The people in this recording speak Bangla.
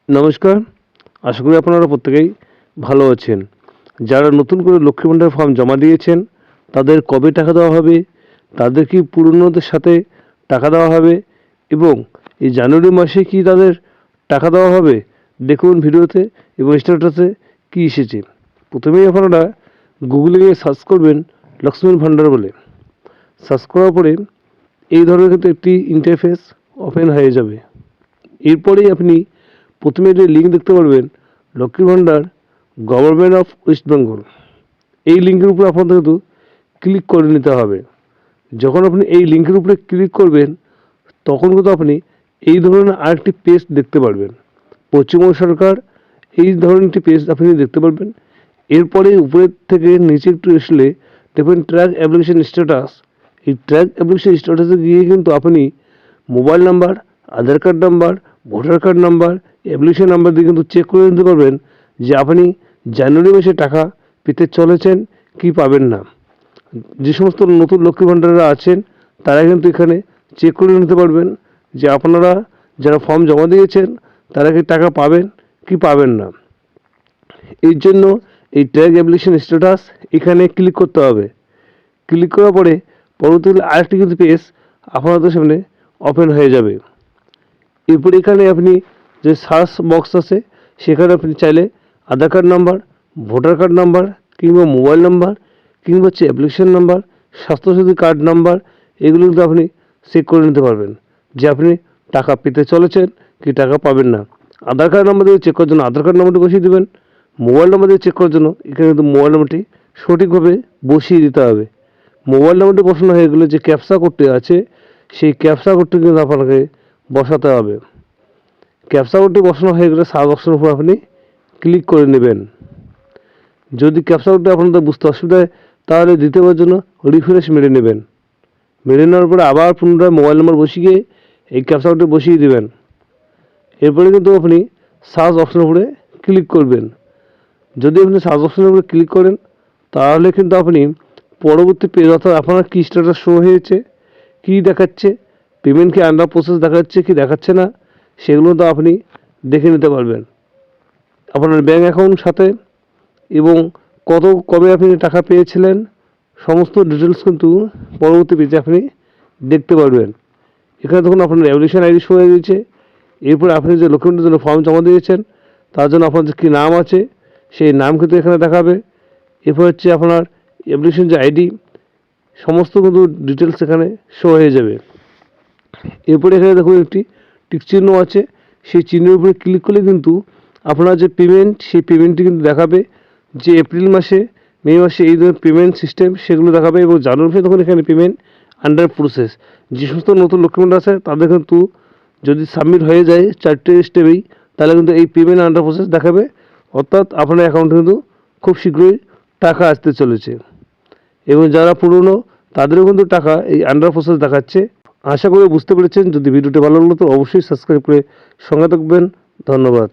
নমস্কার, আশা করি আপনারা প্রত্যেকেই ভালো আছেন। যারা নতুন করে লক্ষ্মী ভাণ্ডার ফর্ম জমা দিয়েছেন তাদের কবে টাকা দেওয়া হবে, তাদের কি পুরনোদের সাথে টাকা দেওয়া হবে এবং এই জানুয়ারি মাসে কি তাদের টাকা দেওয়া হবে, দেখুন ভিডিওতে এবং স্ট্যাটাসে কী এসেছে। প্রথমেই আপনারা গুগলে গিয়ে সার্চ করবেন লক্ষ্মীর ভাণ্ডার বলে। সার্চ করার পরে এই ধরনের কিন্তু একটি ইন্টারফেস ওপেন হয়ে যাবে। এরপরেই আপনি প্রথমে যে লিঙ্ক দেখতে পারবেন Lakshmi Bhandar government of West Bengal, এই লিঙ্কের উপরে আপনাদের কিন্তু ক্লিক করে নিতে হবে। যখন আপনি এই লিঙ্কের উপরে ক্লিক করবেন তখন কিন্তু আপনি এই ধরনের আরেকটি পেজ দেখতে পারবেন। পশ্চিমবঙ্গ সরকার এই ধরনের একটি পেজ আপনি দেখতে পারবেন। এরপরে উপরের থেকে নিচে একটু আসলে দেখবেন ট্র্যাক অ্যাপ্লিকেশন স্ট্যাটাস। এই ট্র্যাক অ্যাপ্লিকেশন স্ট্যাটাসে গিয়ে কিন্তু আপনি mobile number, Aadhaar card number, voter card number, application number দিয়ে কিন্তু চেক করে নিতে পারবেন যে আপনি জানুয়ারি মাসে টাকা পেতে চলেছেন কি পাবেন না। যে সমস্ত নতুন লক্ষ্মী ভাণ্ডাররা আছেন তারা কিন্তু এখানে চেক করে নিতে পারবেন যে আপনারা যারা ফর্ম জমা দিয়েছেন তারা কি টাকা পাবেন কি পাবেন না। এর জন্য এই ট্র্যাক অ্যাপ্লিকেশন স্ট্যাটাস এখানে ক্লিক করতে হবে। ক্লিক করার পরে পরবর্তীকালে আরেকটি কিন্তু পেজ আপনাদের সামনে ওপেন হয়ে যাবে। এরপর এখানে আপনি যে সার্চ বক্স আছে সেখানে আপনি চাইলে Aadhaar card number, voter card number কিংবা মোবাইল নাম্বার কিংবা হচ্ছে application number, Swasthya Sathi card number এগুলো কিন্তু আপনি চেক করে নিতে পারবেন যে আপনি টাকা পেতে চলেছেন কি টাকা পাবেন না। আধার কার্ড নাম্বার দিয়ে চেক করার জন্য আধার কার্ড নাম্বারটি বসিয়ে দেবেন। মোবাইল নাম্বার দিয়ে চেক করার জন্য এখানে কিন্তু মোবাইল নাম্বারটি সঠিকভাবে বসিয়ে দিতে হবে। মোবাইল নাম্বারটি বসানো হয়ে গেলে যে ক্যাপচা কোডটি আছে সেই ক্যাপচা কোডটি কিন্তু আপনাকে বসাতে হবে। ক্যাপচা কোডটি বসানো হয়ে গেলে সার্চ অপশনের উপর আপনি ক্লিক করে নেবেন। যদি ক্যাপচা কোডটি আপনাদের বুঝতে অসুবিধা হয় তাহলে দ্বিতীয়বার জন্য রিফ্রেশ মেরে নেবেন। মেরে নেওয়ার পরে আবার পুনরায় মোবাইল নাম্বার বসিয়ে এই ক্যাপচা কোডটি বসিয়ে দেবেন। এরপরে কিন্তু আপনি সার্চ অপশনের উপরে ক্লিক করবেন। যদি আপনি সার্চ অপশনের উপরে ক্লিক করেন তাহলে কিন্তু আপনি পরবর্তী পেজ অর্থাৎ আপনার কী স্ট্যাটাস শো হয়েছে, কী দেখাচ্ছে, পেমেন্ট কি আন্ডার প্রসেস দেখাচ্ছে কি দেখাচ্ছে না সেগুলো তো আপনি দেখে নিতে পারবেন। আপনার ব্যাঙ্ক অ্যাকাউন্ট সাথে এবং কবে আপনি টাকা পেয়েছিলেন সমস্ত ডিটেলস কিন্তু পরবর্তী পেজে আপনি দেখতে পারবেন। এখানে তখন আপনার অ্যাপ্লিকেশন আইডি শো হয়ে গেছে। এরপর আপনি যে লক্ষ্মী ভাণ্ডারের জন্য ফর্ম জমা দিয়েছেন তার জন্য আপনার যে কী নাম আছে সেই নাম কিন্তু এখানে দেখাবে। এরপর হচ্ছে আপনার অ্যাপ্লিকেশন যে আইডি সমস্ত কিন্তু ডিটেলস এখানে শো হয়ে যাবে। এরপরে এখানে দেখুন একটি টিক চিহ্ন আছে, সেই চিহ্নের উপরে ক্লিক করলে কিন্তু আপনার যে পেমেন্ট সেই পেমেন্টটি কিন্তু দেখাবে যে এপ্রিল মাসে, মে মাসে এই ধরনের পেমেন্ট সিস্টেম সেগুলো দেখাবে এবং জানুয়ারি মাসে তখন এখানে পেমেন্ট আন্ডার প্রসেস। যে সমস্ত নতুন লক্ষ্মী ভাণ্ডার আছে তাদের কিন্তু যদি সাবমিট হয়ে যায় 4টে স্টেপেই তাহলে কিন্তু এই পেমেন্ট আন্ডার প্রসেস দেখাবে, অর্থাৎ আপনার অ্যাকাউন্টে কিন্তু খুব শীঘ্রই টাকা আসতে চলেছে। এবং যারা পুরনো তাদেরও কিন্তু টাকা এই আন্ডার প্রসেস দেখাচ্ছে। আশা করি বুঝতে পেরেছেন। যদি ভিডিওটি ভালো লাগলো তো অবশ্যই সাবস্ক্রাইব করে সঙ্গে থাকবেন। ধন্যবাদ।